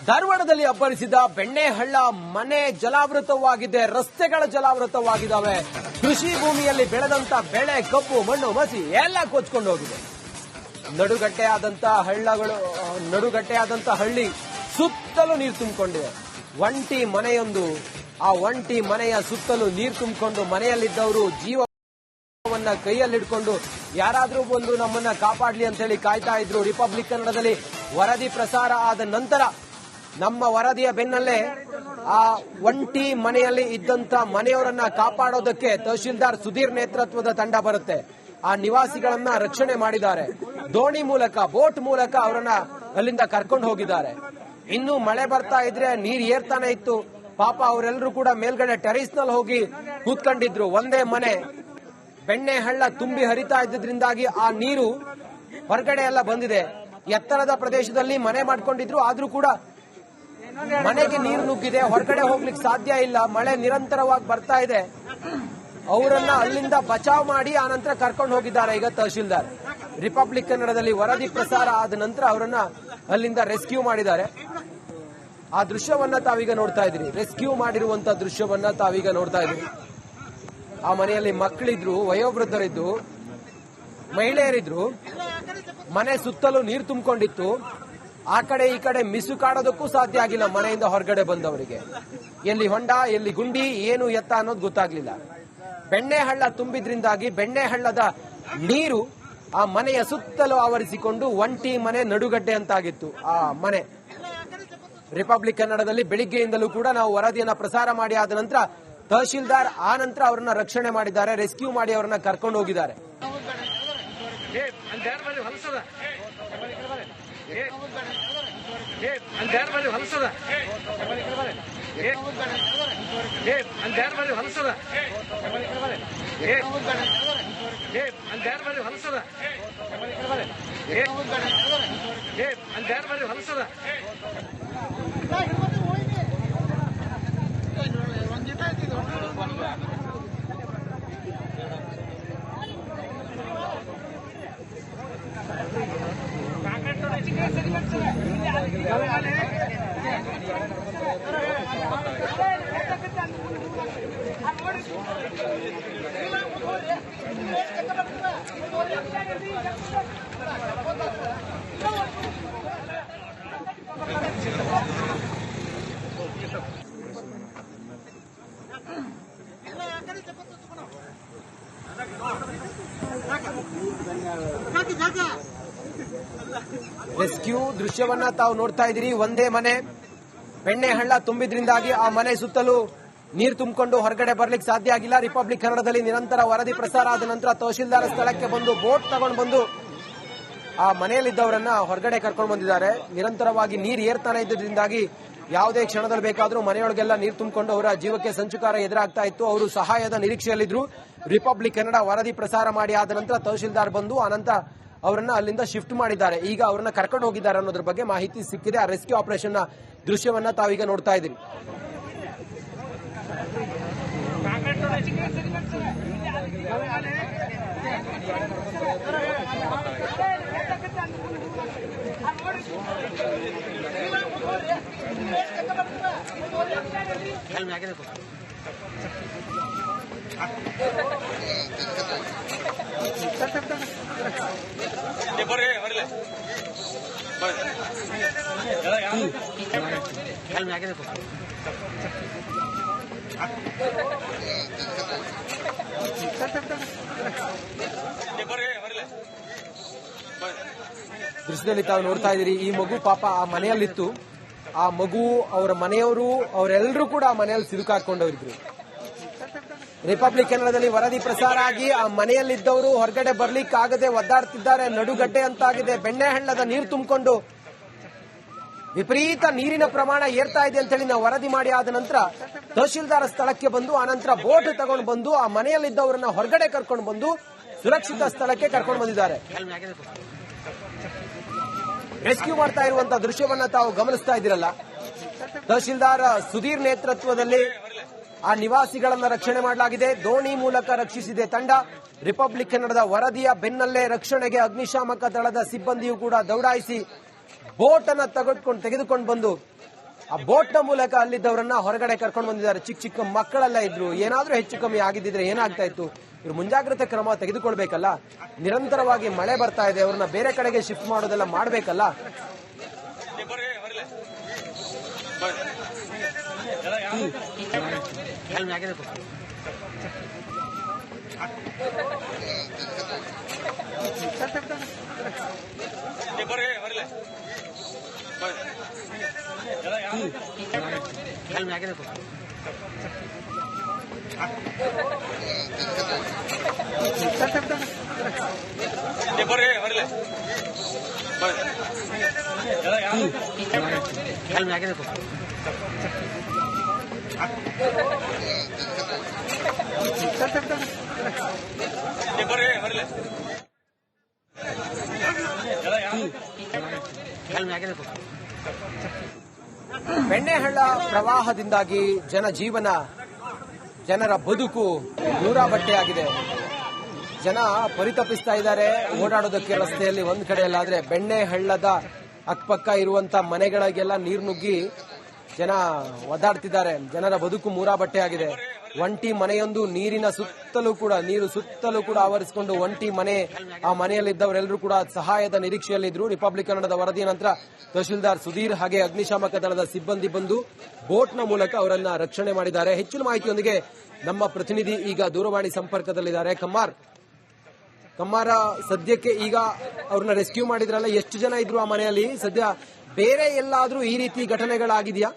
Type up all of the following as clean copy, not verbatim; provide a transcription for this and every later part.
ಧಾರವಾಡದಲ್ಲಿ ಅಬ್ಬರಿಸಿದ ಬೆಣ್ಣೆಹಳ್ಳ ಮನೆ ಜಲಾವೃತವಾಗಿದೆ, ರಸ್ತೆಗಳ ಜಲಾವೃತವಾಗಿದ್ದಾವೆ. ಕೃಷಿ ಭೂಮಿಯಲ್ಲಿ ಬೆಳೆದಂತ ಬೆಳೆ, ಕಬ್ಬು, ಮಣ್ಣು, ಮಸಿ ಎಲ್ಲ ಕೊಚ್ಕೊಂಡು ಹೋಗಿದೆ. ನಡುಗಟ್ಟೆಯಾದಂತ ಹಳ್ಳಿ ಸುತ್ತಲೂ ನೀರು ತುಂಬಿಕೊಂಡಿದೆ. ಒಂಟಿ ಮನೆಯೊಂದು, ಆ ಒಂಟಿ ಮನೆಯ ಸುತ್ತಲೂ ನೀರು ತುಂಬಿಕೊಂಡು ಮನೆಯಲ್ಲಿದ್ದವರು ಜೀವವನ್ನ ಕೈಯಲ್ಲಿಡ್ಕೊಂಡು ಯಾರಾದ್ರೂ ಬಂದು ನಮ್ಮನ್ನ ಕಾಪಾಡ್ಲಿ ಅಂತ ಹೇಳಿ ಕಾಯ್ತಾ ಇದ್ರು. ರಿಪಬ್ಲಿಕ್ ಕನ್ನಡದಲ್ಲಿ ವರದಿ ಪ್ರಸಾರ ಆದ ನಂತರ ನಮ್ಮ ವರದಿಯ ಬೆನ್ನಲ್ಲೇ ಆ ಒಂಟಿ ಮನೆಯಲ್ಲಿ ಇದ್ದಂತ ಮನೆಯವರನ್ನ ಕಾಪಾಡೋದಕ್ಕೆ ತಹಶೀಲ್ದಾರ್ ಸುಧೀರ್ ನೇತೃತ್ವದ ತಂಡ ಬರುತ್ತೆ. ಆ ನಿವಾಸಿಗಳನ್ನ ರಕ್ಷಣೆ ಮಾಡಿದ್ದಾರೆ. ದೋಣಿ ಮೂಲಕ, ಬೋಟ್ ಮೂಲಕ ಅವರನ್ನ ಅಲ್ಲಿಂದ ಕರ್ಕೊಂಡು ಹೋಗಿದ್ದಾರೆ. ಇನ್ನು ಮಳೆ ಬರ್ತಾ ಇದ್ರೆ ನೀರು ಏರ್ತಾನೆ ಇತ್ತು. ಪಾಪ ಅವರೆಲ್ಲರೂ ಕೂಡ ಮೇಲ್ಗಡೆ ಟೆರೇಸ್ ನಲ್ಲಿ ಹೋಗಿ ಕೂತ್ಕೊಂಡಿದ್ರು. ಒಂದೇ ಮನೆ, ಬೆಣ್ಣೆಹಳ್ಳ ತುಂಬಿ ಹರಿತಾ ಇದ್ದಿದ್ರಿಂದಾಗಿ ಆ ನೀರು ಹೊರಗಡೆ ಎಲ್ಲ ಬಂದಿದೆ. ಎತ್ತರದ ಪ್ರದೇಶದಲ್ಲಿ ಮನೆ ಮಾಡ್ಕೊಂಡಿದ್ರು, ಆದ್ರೂ ಕೂಡ ಮನೆಗೆ ನೀರು ನುಗ್ಗಿದೆ. ಹೊರಗಡೆ ಹೋಗ್ಲಿಕ್ಕೆ ಸಾಧ್ಯ ಇಲ್ಲ. ಮಳೆ ನಿರಂತರವಾಗಿ ಬರ್ತಾ ಇದೆ. ಅವರನ್ನ ಅಲ್ಲಿಂದ ಬಚಾವ್ ಮಾಡಿ ಆನಂತರ ಕರ್ಕೊಂಡು ಹೋಗಿದ್ದಾರೆ ಈಗ ತಹಶೀಲ್ದಾರ್. ರಿಪಬ್ಲಿಕ್ ಕನ್ನಡದಲ್ಲಿ ವರದಿ ಪ್ರಸಾರ ಆದ ನಂತರ ಅವರನ್ನ ಅಲ್ಲಿಂದ ರೆಸ್ಕ್ಯೂ ಮಾಡಿದ್ದಾರೆ. ಆ ದೃಶ್ಯವನ್ನ ತಾವೀಗ ನೋಡ್ತಾ ಇದ್ದೀರಿ. ರೆಸ್ಕ್ಯೂ ಮಾಡಿರುವಂತ ದೃಶ್ಯವನ್ನ ತಾವೀಗ ನೋಡ್ತಾ ಇದ್ದೀರಿ. ಆ ಮನೆಯಲ್ಲಿ ಮಕ್ಕಳಿದ್ರು, ವಯೋವೃದ್ಧರಿದ್ದು, ಮಹಿಳೆಯರಿದ್ರು. ಮನೆ ಸುತ್ತಲೂ ನೀರು ತುಂಬಿಕೊಂಡಿತ್ತು. ಆ ಕಡೆ ಈ ಕಡೆ ಮಿಸುಕಾಡೋದಕ್ಕೂ ಸಾಧ್ಯ ಆಗಿಲ್ಲ ಮನೆಯಿಂದ ಹೊರಗಡೆ ಬಂದವರಿಗೆ. ಎಲ್ಲಿ ಹೊಂಡ, ಎಲ್ಲಿ ಗುಂಡಿ, ಏನು ಎತ್ತ ಅನ್ನೋದು ಗೊತ್ತಾಗ್ಲಿಲ್ಲ. ಬೆಣ್ಣೆಹಳ್ಳ ತುಂಬಿದ್ರಿಂದಾಗಿ ಬೆಣ್ಣೆಹಳ್ಳದ ನೀರು ಆ ಮನೆಯ ಸುತ್ತಲೂ ಆವರಿಸಿಕೊಂಡು ಒಂಟಿ ಮನೆ ನಡುಗಡ್ಡೆ ಅಂತಾಗಿತ್ತು ಆ ಮನೆ. ರಿಪಬ್ಲಿಕ್ ಕನ್ನಡದಲ್ಲಿ ಬೆಳಿಗ್ಗೆಯಿಂದಲೂ ಕೂಡ ನಾವು ವರದಿಯನ್ನ ಪ್ರಸಾರ ಮಾಡಿ ಆದ ನಂತರ ತಹಶೀಲ್ದಾರ್ ಆ ನಂತರ ಅವರನ್ನ ರಕ್ಷಣೆ ಮಾಡಿದ್ದಾರೆ, ರೆಸ್ಕ್ಯೂ ಮಾಡಿ ಅವರನ್ನ ಕರ್ಕೊಂಡು ಹೋಗಿದ್ದಾರೆ. ರೆಸ್ಕ್ಯೂ ದೃಶ್ಯವನ್ನ ತಾವು ನೋಡ್ತಾ ಇದ್ದೀರಿ. ಒಂದೇ ಮನೆ, ಬೆಣ್ಣೆಹಳ್ಳ ತುಂಬಿದ್ರಿಂದಾಗಿ ಆ ಮನೆ ಸುತ್ತಲೂ ನೀರು ತುಂಬಿಕೊಂಡು ಹೊರಗಡೆ ಬರ್ಲಿಕ್ಕೆ ಸಾಧ್ಯ ಆಗಿಲ್ಲ. ರಿಪಬ್ಲಿಕ್ ಕನ್ನಡದಲ್ಲಿ ನಿರಂತರ ವರದಿ ಪ್ರಸಾರ ಆದ ನಂತರ ತಹಶೀಲ್ದಾರ್ ಸ್ಥಳಕ್ಕೆ ಬಂದು ಬೋಟ್ ತಗೊಂಡು ಬಂದು ಆ ಮನೆಯಲ್ಲಿದ್ದವರನ್ನ ಹೊರಗಡೆ ಕರ್ಕೊಂಡು ಬಂದಿದ್ದಾರೆ. ನಿರಂತರವಾಗಿ ನೀರು ಏರ್ತಾನೆ ಇದ್ದದ್ರಿಂದಾಗಿ ಯಾವುದೇ ಕ್ಷಣದಲ್ಲಿ ಬೇಕಾದರೂ ಮನೆಯೊಳಗೆಲ್ಲ ನೀರು ತುಂಬಿಕೊಂಡು ಅವರ ಜೀವಕ್ಕೆ ಸಂಚುಕಾರ ಎದುರಾಗ್ತಾ ಇತ್ತು. ಅವರು ಸಹಾಯದ ನಿರೀಕ್ಷೆಯಲ್ಲಿದ್ರು. ರಿಪಬ್ಲಿಕ್ ಕನ್ನಡ ವರದಿ ಪ್ರಸಾರ ಮಾಡಿ ಆದ ನಂತರ ತಹಶೀಲ್ದಾರ್ ಬಂದು ಅನಂತರ ಅವರನ್ನ ಅಲ್ಲಿಂದ ಶಿಫ್ಟ್ ಮಾಡಿದ್ದಾರೆ. ಈಗ ಅವರನ್ನ ಕರ್ಕೊಂಡು ಹೋಗಿದ್ದಾರೆ ಅನ್ನೋದ್ರ ಬಗ್ಗೆ ಮಾಹಿತಿ ಸಿಕ್ಕಿದೆ. ಆ ರೆಸ್ಕ್ಯೂ ಆಪರೇಷನ್ ದೃಶ್ಯವನ್ನ ತಾವೀಗ ನೋಡ್ತಾ ಇದ್ದೀರಿ. ದೃಶ್ಯದಲ್ಲಿ ತಾವು ನೋಡ್ತಾ ಇದ್ದೀರಿ. ಈ ಮಗು ಪಾಪ ಆ ಮನೆಯಲ್ಲಿತ್ತು. ಆ ಮಗು, ಅವರ ಮನೆಯವರು, ಅವರೆಲ್ಲರೂ ಕೂಡ ಆ ಮನೆಯಲ್ಲಿ ಸಿಲುಕಾಕೊಂಡವರಿದ್ರು. ರಿಪಬ್ಲಿಕ್ ಕನ್ನಡದಲ್ಲಿ ವರದಿ ಪ್ರಸಾರ ಆಗಿ ಆ ಮನೆಯಲ್ಲಿದ್ದವರು ಹೊರಗಡೆ ಬರ್ಲಿಕ್ಕಾಗದೆ ಒದ್ದಾಡ್ತಿದ್ದಾರೆ. ನಡುಗಡ್ಡೆ ಅಂತಾಗಿದೆ. ಬೆಣ್ಣೆಹಳ್ಳದ ನೀರು ತುಂಬಿಕೊಂಡು ವಿಪರೀತ ನೀರಿನ ಪ್ರಮಾಣ ಏರ್ತಾ ಇದೆ ಅಂತ ಹೇಳಿ ನಾವು ವರದಿ ಮಾಡಿ ಆದ ನಂತರ ತಹಶೀಲ್ದಾರ್ ಸ್ಥಳಕ್ಕೆ ಬಂದು ಆನಂತರ ಬೋಟ್ ತಗೊಂಡು ಬಂದು ಆ ಮನೆಯಲ್ಲಿದ್ದವರನ್ನ ಹೊರಗಡೆ ಕರ್ಕೊಂಡು ಬಂದು ಸುರಕ್ಷಿತ ಸ್ಥಳಕ್ಕೆ ಕರ್ಕೊಂಡು ಬಂದಿದ್ದಾರೆ. ರೆಸ್ಕ್ಯೂ ಮಾಡ್ತಾ ಇರುವಂತಹ ದೃಶ್ಯವನ್ನ ತಾವು ಗಮನಿಸ್ತಾ ಇದ್ದೀರಲ್ಲ. ತಹಶೀಲ್ದಾರ್ ಸುಧೀರ್ ನೇತೃತ್ವದಲ್ಲಿ ಆ ನಿವಾಸಿಗಳನ್ನ ರಕ್ಷಣೆ ಮಾಡಲಾಗಿದೆ. ದೋಣಿ ಮೂಲಕ ರಕ್ಷಿಸಿದೆ ತಂಡ. ರಿಪಬ್ಲಿಕ್ ಕನ್ನಡದ ವರದಿಯ ಬೆನ್ನಲ್ಲೇ ರಕ್ಷಣೆಗೆ ಅಗ್ನಿಶಾಮಕ ದಳದ ಸಿಬ್ಬಂದಿಯೂ ಕೂಡ ದೌಡಾಯಿಸಿ ಬೋಟ್ ಅನ್ನ ತೆಗೆದುಕೊಂಡು ಬಂದು ಆ ಬೋಟ್ ನ ಮೂಲಕ ಅಲ್ಲಿದ್ದವರನ್ನ ಹೊರಗಡೆ ಕರ್ಕೊಂಡು ಬಂದಿದ್ದಾರೆ. ಚಿಕ್ಕ ಚಿಕ್ಕ ಮಕ್ಕಳೆಲ್ಲ ಇದ್ರು. ಏನಾದ್ರೂ ಹೆಚ್ಚು ಕಮ್ಮಿ ಆಗಿದ್ದಿದ್ರೆ ಏನಾಗ್ತಾ ಇತ್ತು? ಇವರು ಮುಂಜಾಗ್ರತೆ ಕ್ರಮ ತೆಗೆದುಕೊಳ್ಬೇಕಲ್ಲ. ನಿರಂತರವಾಗಿ ಮಳೆ ಬರ್ತಾ ಇದೆ, ಅವ್ರನ್ನ ಬೇರೆ ಕಡೆಗೆ ಶಿಫ್ಟ್ ಮಾಡೋದೆಲ್ಲ ಮಾಡ್ಬೇಕಲ್ಲ. ಬೆಣ್ಣೆಹಳ್ಳ ಪ್ರವಾಹದಿಂದಾಗಿ ಜನರ ಬದುಕು ನೂರಾ ಬಟ್ಟೆಯಾಗಿದೆ. ಜನ ಪರಿತಪಿಸ್ತಾ ಇದ್ದಾರೆ ಓಡಾಡೋದಕ್ಕೆ ರಸ್ತೆಯಲ್ಲಿ ಒಂದ್ ಕಡೆಯಲ್ಲಾದ್ರೆ ಬೆಣ್ಣೆಹಳ್ಳದ ಅಕ್ಕಪಕ್ಕ ಇರುವಂತ ಮನೆಗಳಿಗೆಲ್ಲ ನೀರು ನುಗ್ಗಿ ಜನ ಒದ್ದಾಡ್ತಿದ್ದಾರೆ. ಜನರ ಬದುಕು ಮೂರಾ ಬಟ್ಟೆಯಾಗಿದೆ. ಒಂಟಿ ಮನೆಯೊಂದು ನೀರು ಸುತ್ತಲೂ ಕೂಡ ಆವರಿಸಿಕೊಂಡು ಒಂಟಿ ಮನೆ, ಆ ಮನೆಯಲ್ಲಿದ್ದವರೆಲ್ಲರೂ ಕೂಡ ಸಹಾಯದ ನಿರೀಕ್ಷೆಯಲ್ಲಿದ್ರು. ರಿಪಬ್ಲಿಕ್ ಕನ್ನಡದ ವರದಿಯ ನಂತರ ತಹಶೀಲ್ದಾರ್ ಸುಧೀರ್ ಹಾಗೆ ಅಗ್ನಿಶಾಮಕ ದಳದ ಸಿಬ್ಬಂದಿ ಬಂದು ಬೋಟ್ನ ಮೂಲಕ ಅವರನ್ನ ರಕ್ಷಣೆ ಮಾಡಿದ್ದಾರೆ. ಹೆಚ್ಚಿನ ಮಾಹಿತಿಯೊಂದಿಗೆ ನಮ್ಮ ಪ್ರತಿನಿಧಿ ಈಗ ದೂರವಾಣಿ ಸಂಪರ್ಕದಲ್ಲಿದ್ದಾರೆ. ಕಮ್ಮಾರ, ಸದ್ಯಕ್ಕೆ ಈಗ ಅವ್ರನ್ನ ರೆಸ್ಕ್ಯೂ ಮಾಡಿದ್ರಲ್ಲ, ಎಷ್ಟು ಜನ ಇದ್ರು ಆ ಮನೆಯಲ್ಲಿ? ಸದ್ಯ ಬೇರೆ ಎಲ್ಲಾದ್ರೂ ಈ ರೀತಿ ಘಟನೆಗಳಾಗಿದೆಯಾ?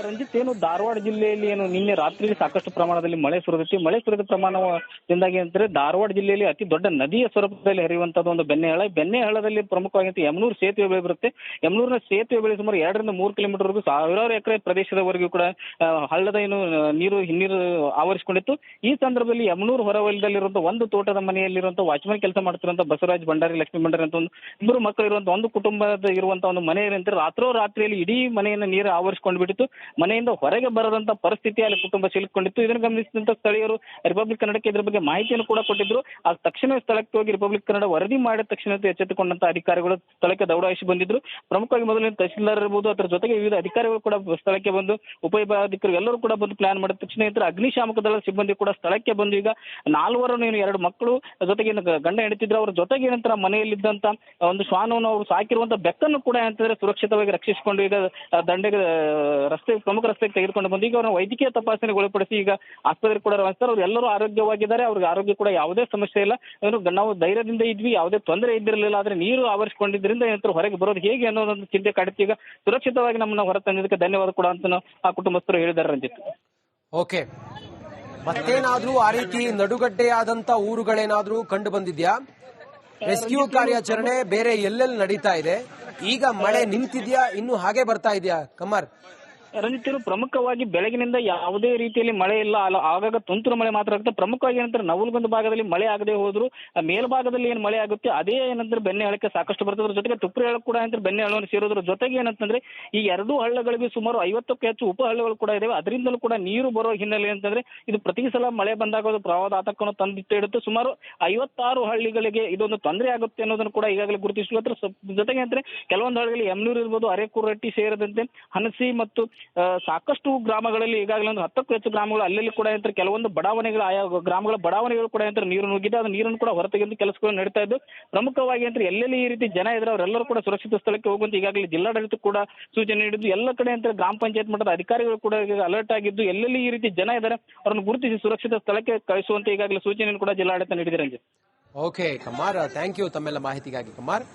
ರಂಜಿತ್, ಏನು ಧಾರವಾಡ ಜಿಲ್ಲೆಯಲ್ಲಿ ಏನು ನಿನ್ನೆ ರಾತ್ರಿ ಸಾಕಷ್ಟು ಪ್ರಮಾಣದಲ್ಲಿ ಮಳೆ ಸುರಿದೈತಿ. ಮಳೆ ಸುರಿದ ಪ್ರಮಾಣದಿಂದಾಗಿ ಅಂದ್ರೆ ಧಾರವಾಡ ಜಿಲ್ಲೆಯಲ್ಲಿ ಅತಿ ದೊಡ್ಡ ನದಿಯ ಸ್ವರೂಪದಲ್ಲಿ ಹರಿಯುವಂತದ್ದು ಒಂದು ಬೆಣ್ಣೆಹಳ್ಳದಲ್ಲಿ ಪ್ರಮುಖವಾಗಿ ಯಮನೂರು ಸೇತುವೆ ಬಳಿ ಬರುತ್ತೆ. ಯಮನೂರಿನ ಸೇತುವೆ ಬಳಿ ಸುಮಾರು 2 ರಿಂದ 3 ಕಿಲೋಮೀಟರ್ವರೆಗೂ ಸಾವಿರಾರು ಎಕರೆ ಪ್ರದೇಶದವರೆಗೂ ಕೂಡ ಹಳ್ಳದ ಹಿನ್ನೀರು ಆವರಿಸಿಕೊಂಡಿತ್ತು. ಈ ಸಂದರ್ಭದಲ್ಲಿ ಯಮನೂರು ಹೊರವಲಯದಲ್ಲಿರುವಂತಹ ಒಂದು ತೋಟದ ಮನೆಯಲ್ಲಿರುವಂತಹ ವಾಚ್ಮನ್ ಕೆಲಸ ಮಾಡ್ತಿರುವಂತಹ ಬಸವರಾಜ್ ಭಂಡಾರಿ, ಲಕ್ಷ್ಮೀ ಭಂಡಾರಿ ಅಂತ ಇಬ್ಬರು ಮಕ್ಕಳು ಇರುವಂತಹ ಒಂದು ಕುಟುಂಬದ ಇರುವಂತಹ ಒಂದು ಮನೆಯಲ್ಲಿ ರಾತ್ರಿಯಲ್ಲಿ ಇಡೀ ಮನೆಯನ್ನು ನೀರು ಆವರಿಸಿಕೊಂಡು ಬಿಟ್ಟಿತ್ತು. ಮನೆಯಿಂದ ಹೊರಗೆ ಬರದಂತ ಪರಿಸ್ಥಿತಿ ಅಲ್ಲಿ ಕುಟುಂಬ ಸಿಲುಕೊಂಡಿತ್ತು. ಇದನ್ನು ಗಮನಿಸಿದಂತ ಸ್ಥಳೀಯರು ರಿಪಬ್ಲಿಕ್ ಕನ್ನಡಕ್ಕೆ ಇದರ ಬಗ್ಗೆ ಮಾಹಿತಿಯನ್ನು ಕೂಡ ಕೊಟ್ಟಿದ್ರು. ಆ ತಕ್ಷಣ ಸ್ಥಳಕ್ಕೆ ಹೋಗಿ ರಿಪಬ್ಲಿಕ್ ಕನ್ನಡ ವರದಿ ಮಾಡಿದ ತಕ್ಷಣ ಎಚ್ಚೆತ್ತುಕೊಂಡಂತ ಅಧಿಕಾರಿಗಳು ಸ್ಥಳಕ್ಕೆ ದೌಡಾಯಿಸಿ ಬಂದಿದ್ರು. ಪ್ರಮುಖವಾಗಿ ಮೊದಲಿನ ತಹಶೀಲ್ದಾರ್ ಇರಬಹುದು, ಅದರ ಜೊತೆಗೆ ವಿವಿಧ ಅಧಿಕಾರಿಗಳು ಕೂಡ ಸ್ಥಳಕ್ಕೆ ಬಂದು, ಉಪವಿಭಾಗಾಧಿಕಾರಿಗಳು ಎಲ್ಲರೂ ಕೂಡ ಬಂದು ಪ್ಲಾನ್ ಮಾಡಿದ ತಕ್ಷಣ ಅಗ್ನಿಶಾಮಕ ದಳದ ಸಿಬ್ಬಂದಿ ಕೂಡ ಸ್ಥಳಕ್ಕೆ ಬಂದು ಈಗ 2 ಮಕ್ಕಳು ಜೊತೆಗೆ ಗಂಡ ಹೆಂಡತಿದ್ರು. ಅವರ ಜೊತೆಗೆ ಏನಂತ ಮನೆಯಲ್ಲಿದ್ದಂತ ಒಂದು ಶ್ವಾನವನ್ನು ಅವರು ಸಾಕಿರುವಂತಹ ಬೆಕ್ಕನ್ನು ಕೂಡ ಏನಂತಂದ್ರೆ ಸುರಕ್ಷಿತವಾಗಿ ರಕ್ಷಿಸಿಕೊಂಡು ಈಗ ದಂಡೆಗೆ ಪ್ರಮುಖ ರಸ್ತೆಗೆ ತೆಗೆದುಕೊಂಡು ಬಂದು ಈಗ ಅವರನ್ನು ವೈದ್ಯಕೀಯ ತಪಾಸಣೆಗೆ ಒಳಪಡಿಸಿ ಈಗ ಆಸ್ಪತ್ರೆಗೆ ಕೂಡ ರವಾನಿಸ್ತಾರೆ. ಅವರು ಎಲ್ಲರೂ ಆರೋಗ್ಯವಾಗಿದ್ದಾರೆ. ಅವ್ರಿಗೆ ಆರೋಗ್ಯ ಕೂಡ ಯಾವುದೇ ಸಮಸ್ಯೆ ಇಲ್ಲ. ನಾವು ಧೈರ್ಯದಿಂದ ಇದ್ವಿ, ಯಾವುದೇ ತೊಂದರೆ ಇದ್ದಿರಲಿಲ್ಲ. ಆದ್ರೆ ನೀರು ಆವರಿಸಿಕೊಂಡಿದ್ರಿಂದ ಏನಂತ ಹೊರಗೆ ಬರೋದು ಹೇಗೆ ಅನ್ನೋದೊಂದು ಚಿಂತೆ ಕಾಡುತ್ತೆ. ಈಗ ಸುರಕ್ಷಿತವಾಗಿ ನಮ್ಮನ್ನ ಹೊರ ತಂದಿದ್ದಕ್ಕೆ ಧನ್ಯವಾದ ಕೂಡ ಅಂತ ಆ ಕುಟುಂಬಸ್ಥರು ಹೇಳಿದ್ದಾರೆ. ರಂಜಿತ್, ಓಕೆ, ಮತ್ತೇನಾದ್ರೂ ಆ ರೀತಿ ನಡುಗಡ್ಡೆಯಾದಂತ ಊರುಗಳೇನಾದ್ರೂ ಕಂಡು ಬಂದಿದ್ಯಾ? ರೆಸ್ಕ್ಯೂ ಕಾರ್ಯಾಚರಣೆ ಬೇರೆ ಎಲ್ಲೆಲ್ಲಿ ನಡೀತಾ ಇದೆ? ಈಗ ಮಳೆ ನಿಂತಿದ್ಯಾ, ಇನ್ನು ಹಾಗೆ ಬರ್ತಾ ಇದೆಯಾ ಕಮ್ಮರ್? ರಂಜಿತ್, ಪ್ರಮುಖವಾಗಿ ಬೆಳಗಿನಿಂದ ಯಾವುದೇ ರೀತಿಯಲ್ಲಿ ಮಳೆ ಇಲ್ಲ. ಆಗಾಗ ತುಂತುರು ಮಳೆ ಮಾತ್ರ ಆಗುತ್ತೆ. ಪ್ರಮುಖವಾಗಿ ಏನಂತಾರೆ ನವಲಗುಂದ ಭಾಗದಲ್ಲಿ ಮಳೆ ಆಗದೆ ಹೋದ್ರು ಮೇಲ್ಭಾಗದಲ್ಲಿ ಏನು ಮಳೆ ಆಗುತ್ತೆ ಅದೇ ಏನಂದ್ರೆ ಬೆಣ್ಣೆಹಳ್ಳಕ್ಕೆ ಸಾಕಷ್ಟು ಬರ್ತದ್ರ ಜೊತೆಗೆ ತುಪ್ಪರಿಹಳ್ಳ ಕೂಡ ಏನಂದ್ರೆ ಬೆಣ್ಣೆಹಳ್ಳವನ್ನು ಸೇರೋದ್ರ ಜೊತೆಗೆ ಏನಂತಂದ್ರೆ ಈ 2 ಹಳ್ಳಗಳಿಗೆ ಸುಮಾರು 50ಕ್ಕೂ ಹೆಚ್ಚು ಉಪ ಹಳ್ಳಗಳು ಕೂಡ ಇದಾವೆ. ಅದರಿಂದಲೂ ಕೂಡ ನೀರು ಬರೋ ಹಿನ್ನೆಲೆ ಅಂತಂದ್ರೆ ಇದು ಪ್ರತಿ ಸಲ ಮಳೆ ಬಂದಾಗ ಪ್ರವಾಹದ ಆತಂಕವನ್ನು ತಂದಿಟ್ಟೆ ಇಡುತ್ತೆ. ಸುಮಾರು 56 ಹಳ್ಳಿಗಳಿಗೆ ಇದೊಂದು ತೊಂದರೆ ಆಗುತ್ತೆ ಅನ್ನೋದನ್ನು ಕೂಡ ಈಗಾಗಲೇ ಗುರುತಿಸುವ ಜೊತೆಗೆ ಅಂದ್ರೆ ಕೆಲವೊಂದು ಹಳ್ಳಿಗಳಲ್ಲಿ ಯಮನೂರು ಇರ್ಬೋದು, ಅರೆಕೂರಟ್ಟಿ ಸೇರಿದಂತೆ ಹನಸಿ ಮತ್ತು ಸಾಕಷ್ಟು ಗ್ರಾಮಗಳಲ್ಲಿ ಈಗಾಗಲೇ ಒಂದು 10ಕ್ಕೂ ಹೆಚ್ಚು ಗ್ರಾಮಗಳು ಅಲ್ಲಲ್ಲಿ ಕೂಡ ಏನಂತಾರೆ ಕೆಲವೊಂದು ಬಡಾವಣೆಗಳು, ಆಯಾ ಗ್ರಾಮಗಳ ಬಡಾವಣೆಗಳು ಕೂಡ ಏನಂತಾರೆ ನೀರು ನುಗ್ಗಿದೆ. ಅದು ನೀರನ್ನು ಕೂಡ ಹೊರತೆಗೆದು ಕೆಲಸಗಳು ನಡೀತಾ ಇದ್ದು ಪ್ರಮುಖವಾಗಿ ಅಂದ್ರೆ ಎಲ್ಲೆಲ್ಲಿ ಈ ರೀತಿ ಜನ ಇದ್ರೆ ಅವರೆಲ್ಲರೂ ಕೂಡ ಸುರಕ್ಷಿತ ಸ್ಥಳಕ್ಕೆ ಹೋಗುವಂತ ಈಗಾಗಲೇ ಜಿಲ್ಲಾಡಳಿತ ಕೂಡ ಸೂಚನೆ ನೀಡಿದ್ದು. ಎಲ್ಲ ಕಡೆ ಅಂತ ಗ್ರಾಮ ಪಂಚಾಯತ್ ಮಟ್ಟದ ಅಧಿಕಾರಿಗಳು ಕೂಡ ಅಲರ್ಟ್ ಆಗಿದ್ದು ಎಲ್ಲೆಲ್ಲಿ ಈ ರೀತಿ ಜನ ಇದ್ದಾರೆ ಅವರನ್ನು ಗುರುತಿಸಿ ಸುರಕ್ಷಿತ ಸ್ಥಳಕ್ಕೆ ಕಳಿಸುವಂತೆ ಈಗಾಗಲೇ ಸೂಚನೆಯನ್ನು ಕೂಡ ಜಿಲ್ಲಾಡಳಿತ ನೀಡಿದೆ. Ranjit, okay Kumar, thank you ತಮ್ಮೆಲ್ಲ ಮಾಹಿತಿಗಾಗಿ ಕಮಾರ್.